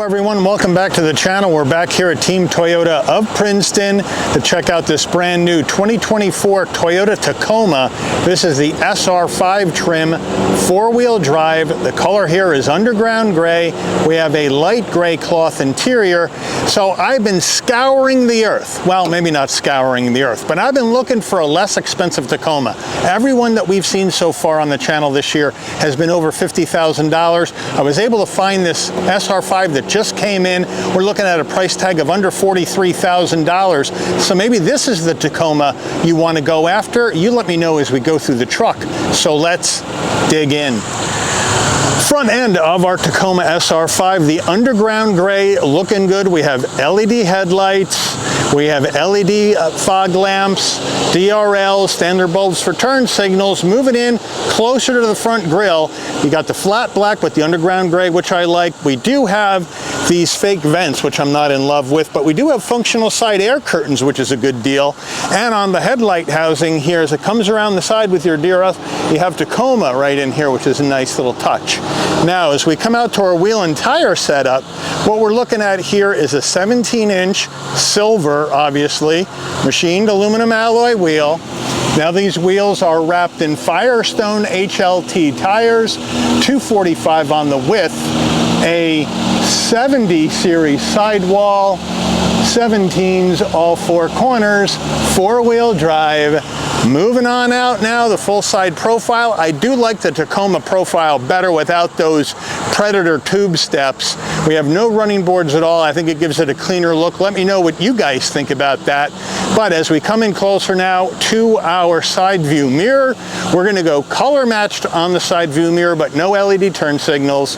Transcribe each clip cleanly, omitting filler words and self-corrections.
everyone, welcome back to the channel. We're back here at Team Toyota of Princeton to check out this brand new 2024 Toyota Tacoma. This is the SR5 trim, four-wheel drive. The color here is underground gray. We have a light gray cloth interior. So I've been scouring the earth. Well, maybe not scouring the earth, but I've been looking for a less expensive Tacoma. Everyone that we've seen so far on the channel this year has been over $50,000. I was able to find this SR5 that just came in. We're looking at a price tag of under $43,000. So maybe this is the Tacoma you want to go after. You let me know as we go through the truck. So let's dig in. Front end of our Tacoma SR5, the underground gray, looking good. We have LED headlights, we have LED fog lamps, DRL, standard bulbs for turn signals. Moving in closer to the front grille, you got the flat black with the underground gray, which I like. We do have these fake vents, which I'm not in love with, but we do have functional side air curtains, which is a good deal. And on the headlight housing here, as it comes around the side with your DRS, you have Tacoma right in here, which is a nice little touch. Now, as we come out to our wheel and tire setup, what we're looking at here is a 17-inch silver, obviously, machined aluminum alloy wheel. Now these wheels are wrapped in Firestone HLT tires, 245 on the width, a 70 series sidewall, 17s all four corners, four-wheel drive. Moving on out now, the full side profile. I do like the Tacoma profile better without those Predator tube steps. We have no running boards at all. I think it gives it a cleaner look. Let me know what you guys think about that. But as we come in closer now to our side view mirror, we're going to go color matched on the side view mirror, but no LED turn signals.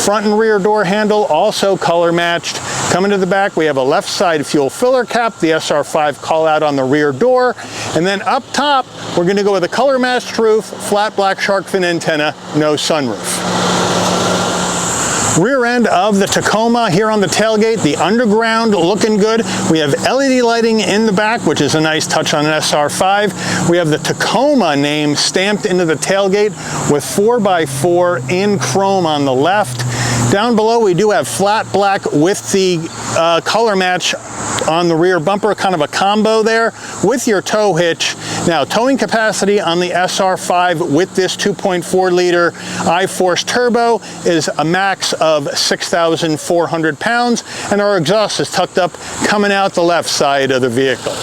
Front and rear door handle also color matched. Coming to the back, we have a left side fuel filler cap, the SR5 call out on the rear door. And then up top, we're going to go with a color matched roof, flat black shark fin antenna, no sunroof. Rear end of the Tacoma here on the tailgate, the underground looking good. We have LED lighting in the back, which is a nice touch on an SR5. We have the Tacoma name stamped into the tailgate with 4x4 in chrome on the left. Down below, we do have flat black with the color match on the rear bumper, kind of a combo there with your tow hitch. Now, towing capacity on the SR5 with this 2.4 liter I-Force turbo is a max of 6,400 pounds, and our exhaust is tucked up coming out the left side of the vehicle.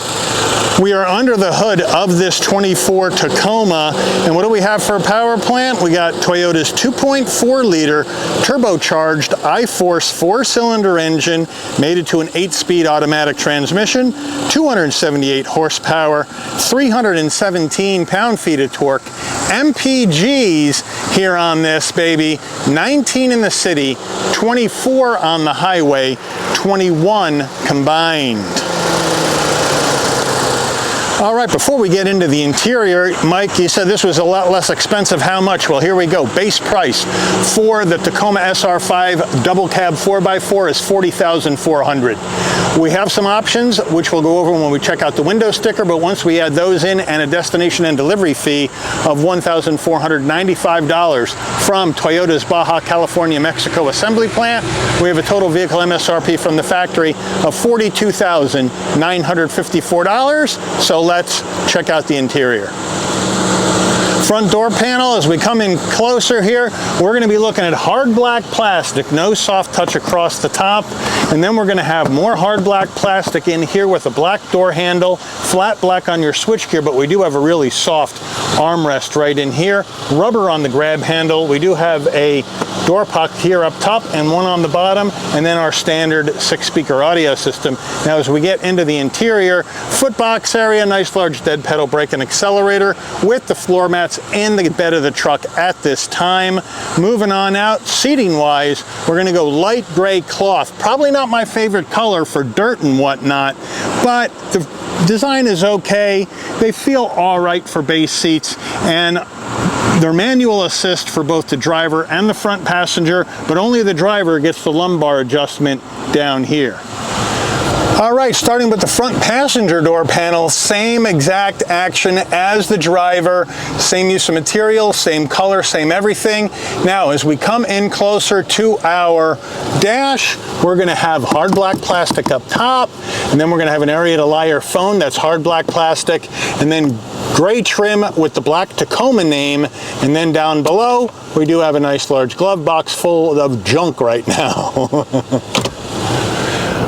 We are under the hood of this 24 Tacoma, and what do we have for a power plant? We got Toyota's 2.4 liter turbocharged I-Force 4-cylinder engine, mated to an 8-speed automatic transmission, 278 horsepower, 317 pound-feet of torque. MPGs here on this baby, 19 in the city, 24 on the highway, 21 combined. All right, before we get into the interior, Mike, you said this was a lot less expensive. How much? Well, here we go. Base price for the Tacoma SR5 double cab 4x4 is $40,400. We have some options, which we'll go over when we check out the window sticker, but once we add those in and a destination and delivery fee of $1,495 from Toyota's Baja California, Mexico assembly plant, we have a total vehicle MSRP from the factory of $42,954. So let's check out the interior. Front door panel, as we come in closer here, we're going to be looking at hard black plastic, no soft touch across the top. And then we're going to have more hard black plastic in here with a black door handle, flat black on your switchgear, but we do have a really soft armrest right in here. Rubber on the grab handle. We do have a door pocket here up top and one on the bottom, and then our standard 6-speaker audio system. Now, as we get into the interior, foot box area, nice large dead pedal brake and accelerator with the floor mats in the bed of the truck at this time. Moving on out, seating wise, we're going to go light gray cloth. Probably not my favorite color for dirt and whatnot, but the design is okay. They feel all right for base seats, and they're manual assist for both the driver and the front passenger, but only the driver gets the lumbar adjustment down here. All right, starting with the front passenger door panel, same exact action as the driver, same use of material, same color, same everything. Now, as we come in closer to our dash, we're gonna have hard black plastic up top, and then we're gonna have an area to lie your phone, that's hard black plastic, and then gray trim with the black Tacoma name, and then down below, we do have a nice large glove box full of junk right now.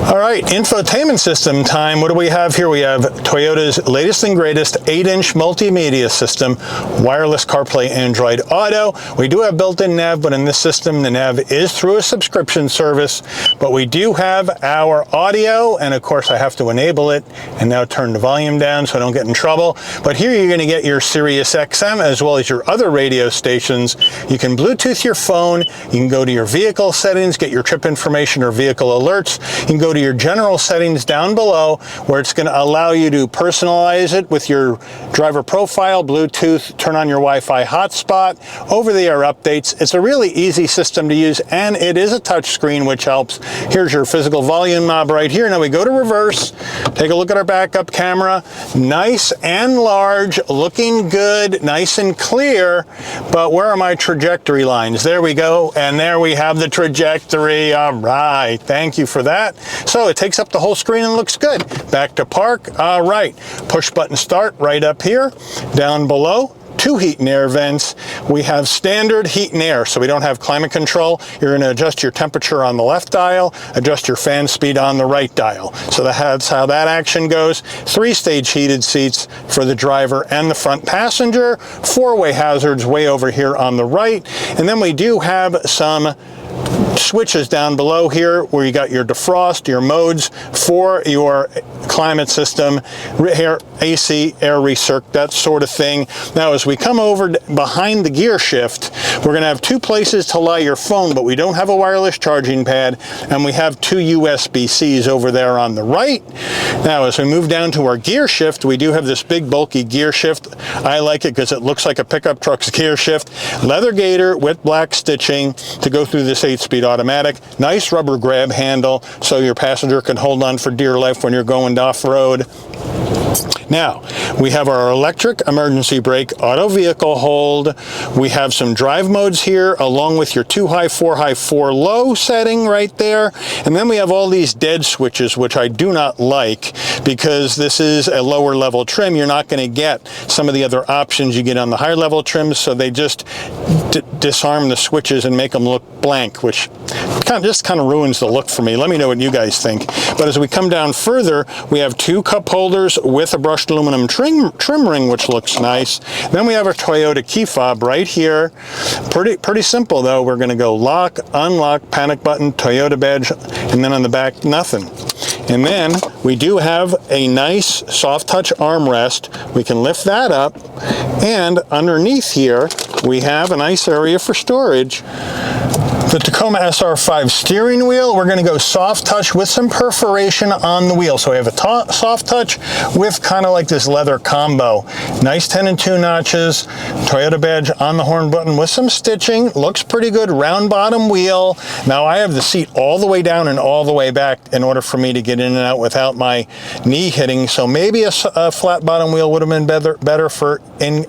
All right, infotainment system time. What do we have here? We have Toyota's latest and greatest 8-inch multimedia system, wireless CarPlay, Android Auto. We do have built-in nav, but in this system, the nav is through a subscription service. But we do have our audio, and of course, I have to enable it and now turn the volume down so I don't get in trouble. But here you're going to get your Sirius XM as well as your other radio stations. You can Bluetooth your phone. You can go to your vehicle settings, get your trip information or vehicle alerts. You can go to your general settings down below where it's going to allow you to personalize it with your driver profile, Bluetooth, turn on your Wi-Fi hotspot, over-the-air updates. It's a really easy system to use, and it is a touch screen, which helps. Here's your physical volume knob right here. Now we go to reverse, take a look at our backup camera. Nice and large, looking good, nice and clear, but where are my trajectory lines? There we go, and there we have the trajectory. All right, thank you for that. So it takes up the whole screen and looks good. Back to park. All right, push button start right up here. Down below, 2 heat and air vents. We have standard heat and air, so we don't have climate control. You're going to adjust your temperature on the left dial, adjust your fan speed on the right dial. So that's how that action goes. 3-stage heated seats for the driver and the front passenger. 4-way hazards way over here on the right. And then we do have some switches down below here where you got your defrost, your modes for your climate system, air, AC, air recirc, that sort of thing. Now as we come over behind the gear shift, we're going to have 2 places to lie your phone, but we don't have a wireless charging pad, and we have 2 USB-Cs over there on the right. Now as we move down to our gear shift, we do have this big bulky gear shift. I like it because it looks like a pickup truck's gear shift. Leather gaiter with black stitching to go through this 8-speed automatic. Nice rubber grab handle so your passenger can hold on for dear life when you're going off-road. Now, we have our electric emergency brake, auto vehicle hold. We have some drive modes here, along with your 2 high, 4 high, 4 low setting right there. And then we have all these dead switches, which I do not like because this is a lower level trim. You're not going to get some of the other options you get on the higher level trims, so they just disarm the switches and make them look blank, which just kind of ruins the look for me. Let me know what you guys think. But as we come down further, we have 2 cup holders with a brushed aluminum trim ring, which looks nice. Then we have our Toyota key fob right here. Pretty simple though. We're going to go lock, unlock, panic button, Toyota badge, and then on the back, nothing. And then we do have a nice soft touch armrest. We can lift that up, and underneath here we have a nice area for storage. The Tacoma SR5 steering wheel, we're going to go soft touch with some perforation on the wheel. So we have a soft touch with kind of like this leather combo. Nice 10 and 2 notches, Toyota badge on the horn button with some stitching. Looks pretty good, round bottom wheel. Now I have the seat all the way down and all the way back in order for me to get in and out without my knee hitting. So maybe a flat bottom wheel would have been better for getting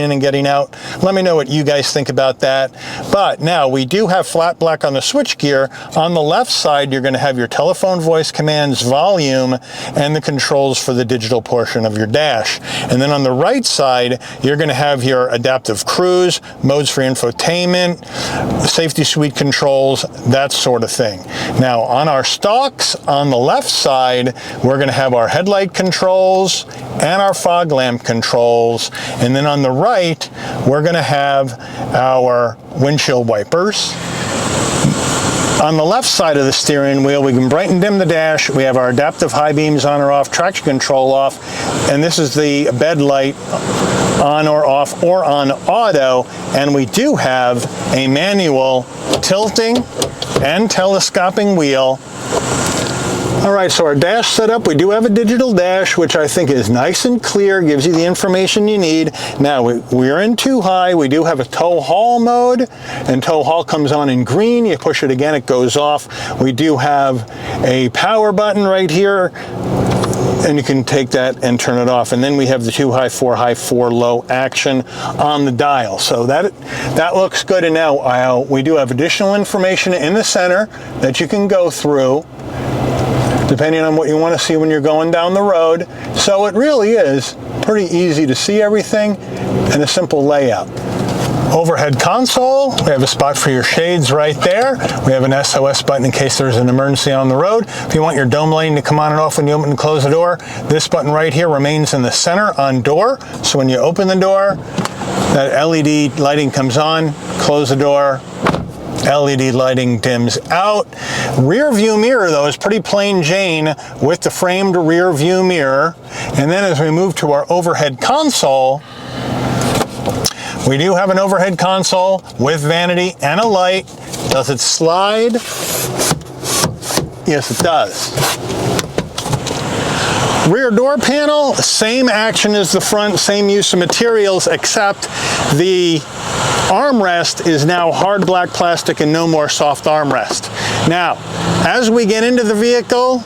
in and getting out. Let me know what you guys think about that. But now we do have flat black on the switch gear. On the left side, you're going to have your telephone voice commands, volume, and the controls for the digital portion of your dash. And then on the right side, you're going to have your adaptive cruise, modes for infotainment, safety suite controls, that sort of thing. Now on our stalks, on the left side, we're going to have our headlight controls and our fog lamp controls. And then on the right, we're going to have our windshield wipers. On the left side of the steering wheel, we can brighten dim the dash. We have our adaptive high beams on or off, traction control off, and this is the bed light on or off or on auto. And we do have a manual tilting and telescoping wheel. All right, so our dash setup, we do have a digital dash, which I think is nice and clear, gives you the information you need. Now, we're in 2 high. We do have a tow haul mode, and tow haul comes on in green. You push it again, it goes off. We do have a power button right here, and you can take that and turn it off. And then we have the 2 high, 4 low action on the dial. So that looks good. And now we do have additional information in the center that you can go through, depending on what you want to see when you're going down the road. So it really is pretty easy to see everything and a simple layout. Overhead console, we have a spot for your shades right there. We have an SOS button in case there's an emergency on the road. If you want your dome lighting to come on and off when you open and close the door, this button right here remains in the center on door. So when you open the door, that LED lighting comes on, close the door, LED lighting dims out. Rear view mirror, though, is pretty plain Jane with the framed rear view mirror. And then as we move to our overhead console, we do have an overhead console with vanity and a light. Does it slide? Yes, it does. Rear door panel, same action as the front, same use of materials, except the armrest is now hard black plastic and no more soft armrest. Now, as we get into the vehicle,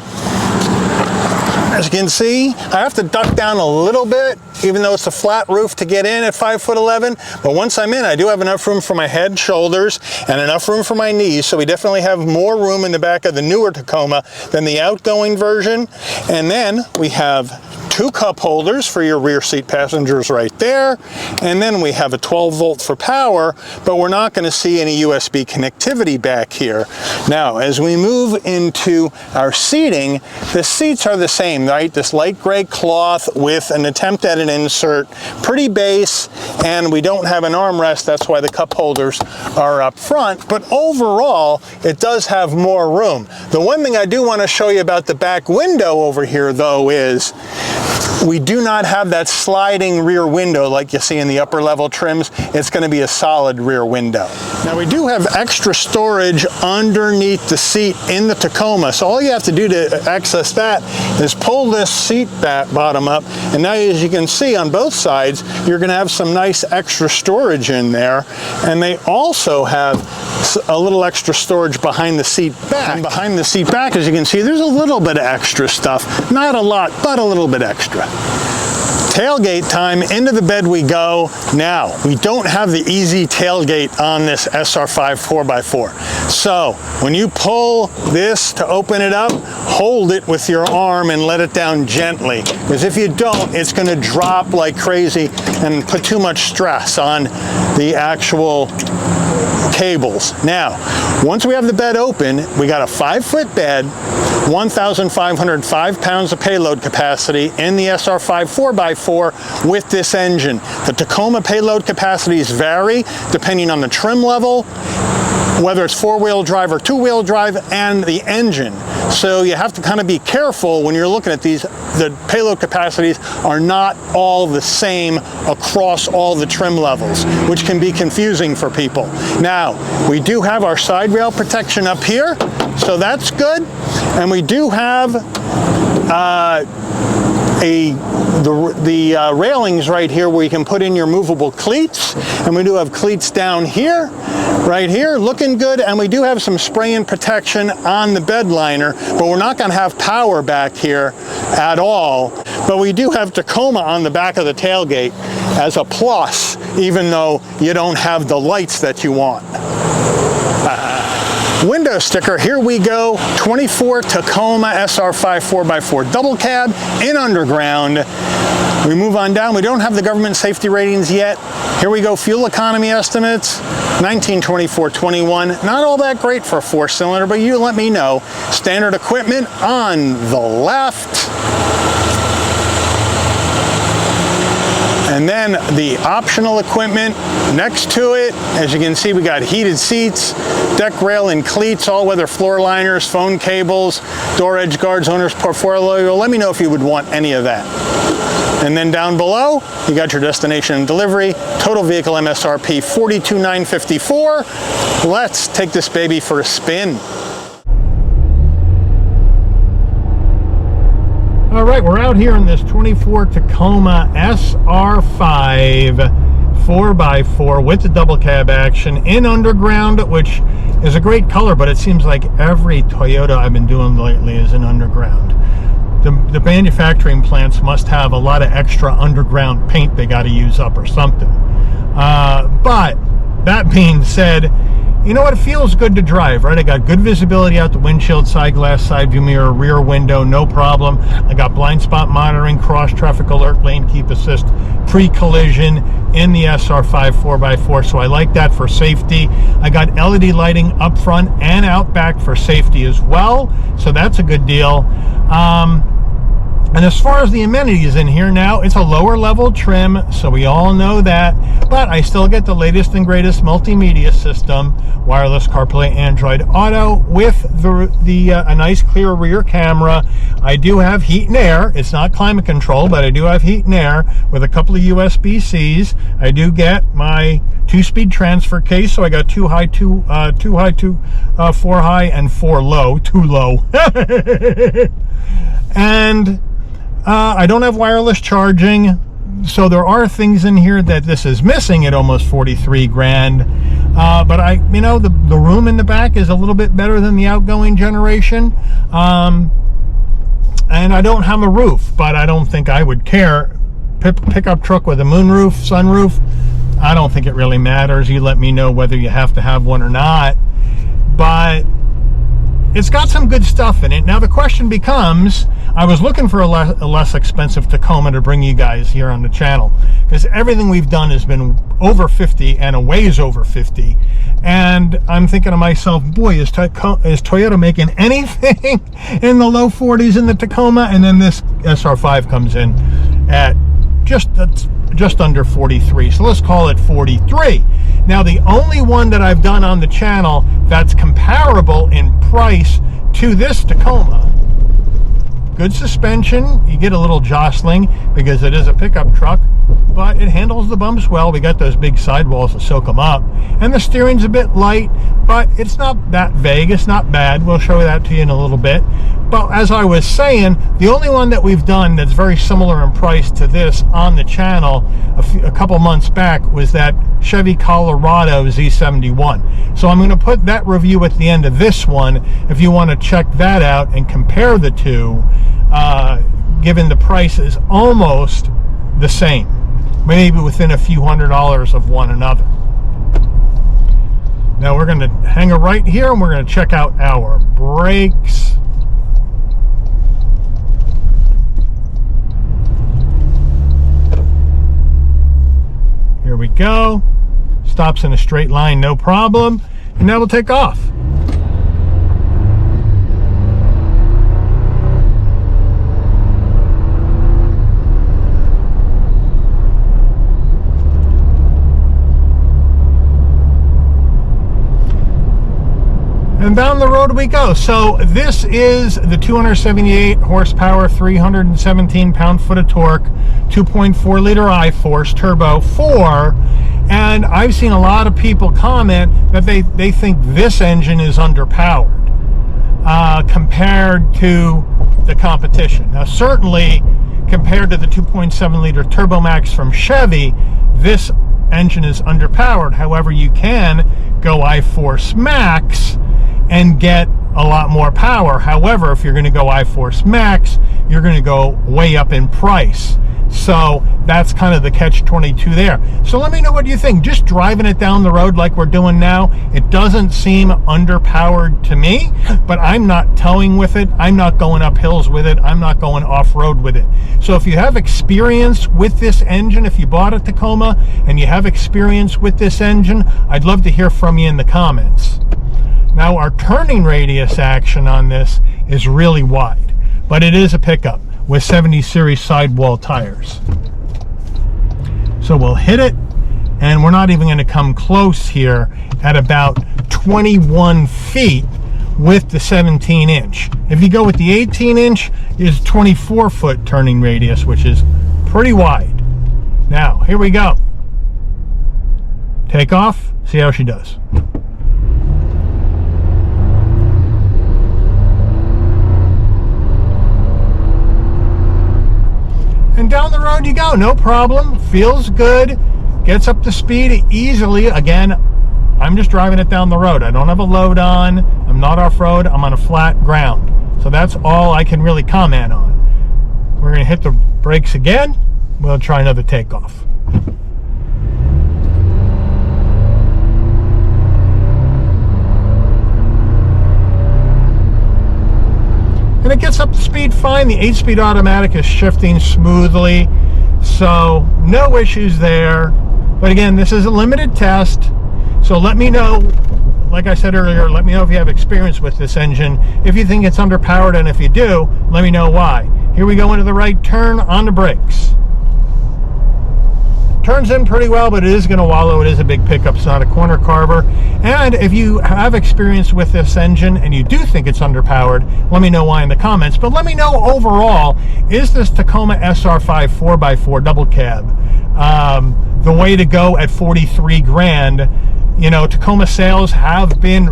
as you can see, I have to duck down a little bit, even though it's a flat roof, to get in at 5'11". But once I'm in, I do have enough room for my head, shoulders, and enough room for my knees. So we definitely have more room in the back of the newer Tacoma than the outgoing version. And then we have 2 cup holders for your rear seat passengers right there. And then we have a 12 volt for power, but we're not going to see any USB connectivity back here. Now, as we move into our seating, the seats are the same, right? This light gray cloth with an attempt at an insert, pretty base, and we don't have an armrest. That's why the cup holders are up front. But overall, it does have more room. The one thing I do want to show you about the back window over here, though, is we do not have that sliding rear window like you see in the upper level trims. It's going to be a solid rear window. Now we do have extra storage underneath the seat in the Tacoma. So all you have to do to access that is pull this seat bottom up. And now, as you can see on both sides, you're going to have some nice extra storage in there. And they also have a little extra storage behind the seat back. And behind the seat back, as you can see, there's a little bit of extra stuff. Not a lot, but a little bit extra. Tailgate time, into the bed we go. Now, we don't have the easy tailgate on this SR5 4x4. So, when you pull this to open it up, hold it with your arm and let it down gently. Because if you don't, it's going to drop like crazy and put too much stress on the actual cables. Now, once we have the bed open, we got a 5-foot bed, 1,505 pounds of payload capacity in the SR5 4x4 with this engine. The Tacoma payload capacities vary depending on the trim level, whether it's 4-wheel drive or 2-wheel drive, and the engine. So you have to kind of be careful when you're looking at these. The payload capacities are not all the same across all the trim levels, which can be confusing for people. Now, we do have our side rail protection up here, so that's good. And we do have the railings right here where you can put in your movable cleats, and we do have cleats down here, right here, looking good. And we do have some spray and protection on the bed liner, but we're not going to have power back here at all. But we do have Tacoma on the back of the tailgate as a plus, even though you don't have the lights that you want. Window sticker, here we go. 24 Tacoma SR5 4x4 double cab in underground. We move on down. We don't have the government safety ratings yet. Here we go. Fuel economy estimates, 1924-21. Not all that great for a 4-cylinder, but you let me know. Standard equipment on the left. And then the optional equipment next to it. As you can see, we got heated seats, deck rail and cleats, all-weather floor liners, phone cables, door edge guards, owner's portfolio. Let me know if you would want any of that. And then down below, you got your destination and delivery. Total vehicle MSRP $42,954. Let's take this baby for a spin. All right, we're out here in this 24 Tacoma SR5 4x4 with the double cab action in underground, which is a great color, but it seems like every Toyota I've been doing lately is in underground. The manufacturing plants must have a lot of extra underground paint they got to use up or something. But that being said, you know what? It feels good to drive, right? I got good visibility out the windshield, side glass, side view mirror, rear window, no problem. I got blind spot monitoring, cross traffic alert, lane keep assist, pre-collision in the SR5 4x4, so I like that for safety. I got LED lighting up front and out back for safety as well, so that's a good deal. And as far as the amenities in here now, it's a lower level trim, so we all know that, but I still get the latest and greatest multimedia system, wireless CarPlay, Android Auto, with a nice clear rear camera. I do have heat and air. It's not climate control, but I do have heat and air with a couple of USB-Cs. I do get my 2-speed transfer case, so I got 4 high, and 4 low, 2 low. And I don't have wireless charging, so there are things in here that this is missing at almost 43 grand. But the room in the back is a little bit better than the outgoing generation. And I don't have a roof, but I don't think I would care. Pickup truck with a moonroof, sunroof, I don't think it really matters. You let me know whether you have to have one or not. But it's got some good stuff in it. Now the question becomes, I was looking for a less expensive Tacoma to bring you guys here on the channel, because everything we've done has been over 50 and a ways over 50. And I'm thinking to myself, boy, is Toyota making anything in the low 40s in the Tacoma? And then this SR5 comes in at just under 43. So let's call it 43. Now, the only one that I've done on the channel that's comparable in price to this Tacoma, good suspension, you get a little jostling because it is a pickup truck, but it handles the bumps well. We got those big sidewalls to soak them up, and the steering's a bit light, but it's not that vague. It's not bad. We'll show that to you in a little bit. But as I was saying, the only one that we've done that's very similar in price to this on the channel a couple months back was that Chevy Colorado Z71. So I'm going to put that review at the end of this one if you want to check that out and compare the two, given the price is almost the same, maybe within a few $100s of one another. Now we're going to hang a right here and we're going to check out our brakes. Here we go. Stops in a straight line, no problem. And now we'll take off. And down the road we go. So this is the 278 horsepower, 317 pound-foot of torque, 2.4 liter I-Force Turbo 4. And I've seen a lot of people comment that they think this engine is underpowered compared to the competition. Now certainly compared to the 2.7 liter Turbo Max from Chevy, this engine is underpowered. However, you can go I-Force Max and get a lot more power. However, if you're going to go I-Force Max, you're going to go way up in price. So that's kind of the catch-22 there. So let me know what you think. Just driving it down the road like we're doing now, it doesn't seem underpowered to me, but I'm not towing with it. I'm not going up hills with it. I'm not going off-road with it. So if you have experience with this engine, if you bought a Tacoma and you have experience with this engine, I'd love to hear from you in the comments. Now, our turning radius action on this is really wide, but it is a pickup with 70 series sidewall tires. So we'll hit it, and we're not even going to come close here at about 21 feet with the 17-inch. If you go with the 18-inch, it's 24-foot turning radius, which is pretty wide. Now, here we go. Take off, see how she does. rebound you go, no problem. Feels good, gets up to speed easily. Again, I'm just driving it down the road. I don't have a load on. I'm not off-road. I'm on a flat ground. So that's all I can really comment on. We're going to hit the brakes again. We'll try another takeoff. And it gets up to speed fine. The 8-speed automatic is shifting smoothly, so no issues there. But again, this is a limited test, so let me know, like I said earlier, let me know if you have experience with this engine, if you think it's underpowered, and if you do, let me know why. Here we go into the right turn on the brakes. Turns in pretty well, but it is going to wallow. It is a big pickup. It's not a corner carver. And if you have experience with this engine and you do think it's underpowered, let me know why in the comments. But let me know overall, is this Tacoma SR5 4x4 double cab the way to go at 43 grand? You know, Tacoma sales have been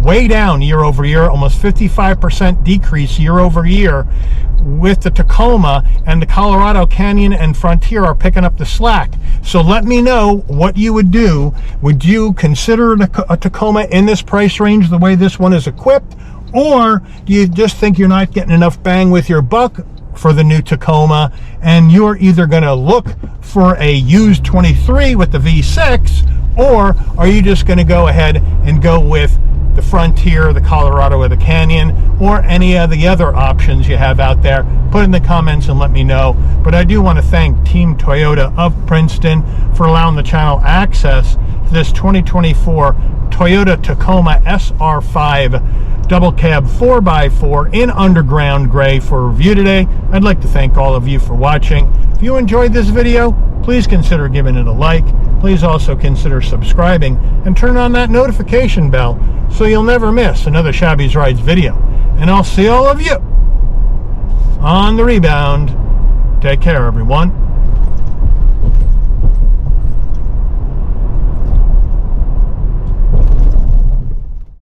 way down year over year, almost 55% decrease year over year with the Tacoma, and the Colorado Canyon and Frontier are picking up the slack. So let me know what you would do. Would you consider a Tacoma in this price range the way this one is equipped? Or do you just think you're not getting enough bang with your buck for the new Tacoma, and you're either going to look for a used 23 with the V6, or are you just going to go ahead and go with the Frontier, the Colorado, or the Canyon, or any of the other options you have out there? Put in the comments and let me know. But I do want to thank Team Toyota of Princeton for allowing the channel access to this 2024 Toyota Tacoma SR5 double cab 4x4 in underground gray for review today. I'd like to thank all of you for watching. If you enjoyed this video, please consider giving it a like. Please also consider subscribing and turn on that notification bell so you'll never miss another Shabby's Rides video. And I'll see all of you on the rebound. Take care, everyone.